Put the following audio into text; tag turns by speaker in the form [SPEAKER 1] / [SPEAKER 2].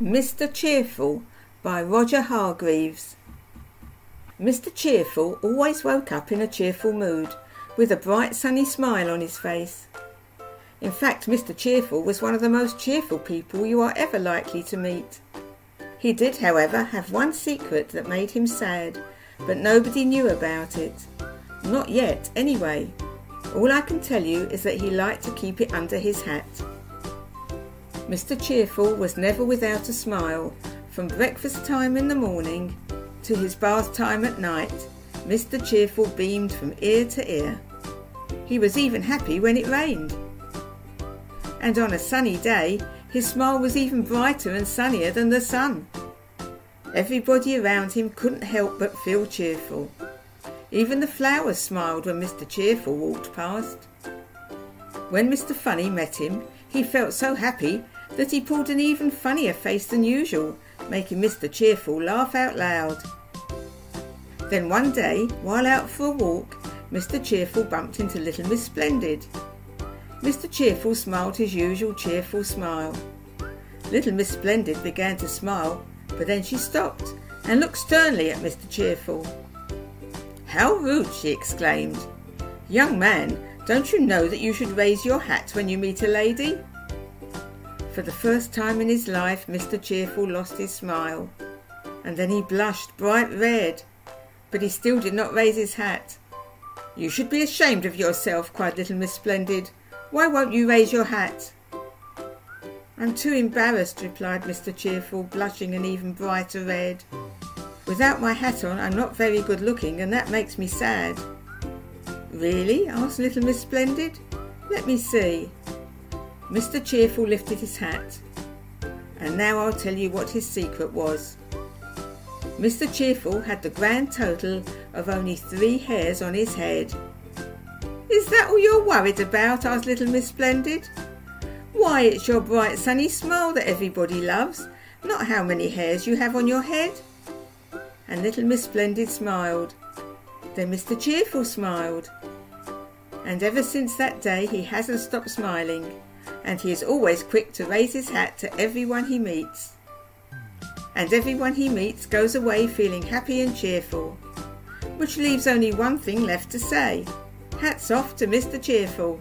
[SPEAKER 1] Mr. Cheerful by Roger Hargreaves. Mr. Cheerful always woke up in a cheerful mood, with a bright sunny smile on his face. In fact, Mr. Cheerful was one of the most cheerful people you are ever likely to meet. He did, however, have one secret that made him sad, but nobody knew about it. Not yet, anyway. All I can tell you is that he liked to keep it under his hat. Mr. Cheerful was never without a smile. From breakfast time in the morning to his bath time at night, Mr. Cheerful beamed from ear to ear. He was even happy when it rained. And on a sunny day, his smile was even brighter and sunnier than the sun. Everybody around him couldn't help but feel cheerful. Even the flowers smiled when Mr. Cheerful walked past. When Mr. Funny met him, he felt so happy that he pulled an even funnier face than usual, making Mr. Cheerful laugh out loud. Then one day, while out for a walk, Mr. Cheerful bumped into little Miss Splendid. Mr. Cheerful smiled his usual cheerful smile. Little Miss Splendid began to smile, but then she stopped and looked sternly at Mr. Cheerful. "How rude!" she exclaimed. "Young man, don't you know that you should raise your hat when you meet a lady?" For the first time in his life, Mr. Cheerful lost his smile, and then he blushed bright red, but he still did not raise his hat. "You should be ashamed of yourself," cried little Miss Splendid. "Why won't you raise your hat?" "I'm too embarrassed," replied Mr. Cheerful, blushing an even brighter red. "Without my hat on, I'm not very good looking, and that makes me sad." "Really?" asked little Miss Splendid. "Let me see." Mr. Cheerful lifted his hat. And now I'll tell you what his secret was. Mr. Cheerful had the grand total of only 3 hairs on his head. "Is that all you're worried about?" asked little Miss Splendid. "Why, it's your bright sunny smile that everybody loves, not how many hairs you have on your head." And little Miss Splendid smiled. Then Mr. Cheerful smiled. And ever since that day he hasn't stopped smiling, and he is always quick to raise his hat to everyone he meets. And everyone he meets goes away feeling happy and cheerful, which leaves only one thing left to say. Hats off to Mr. Cheerful.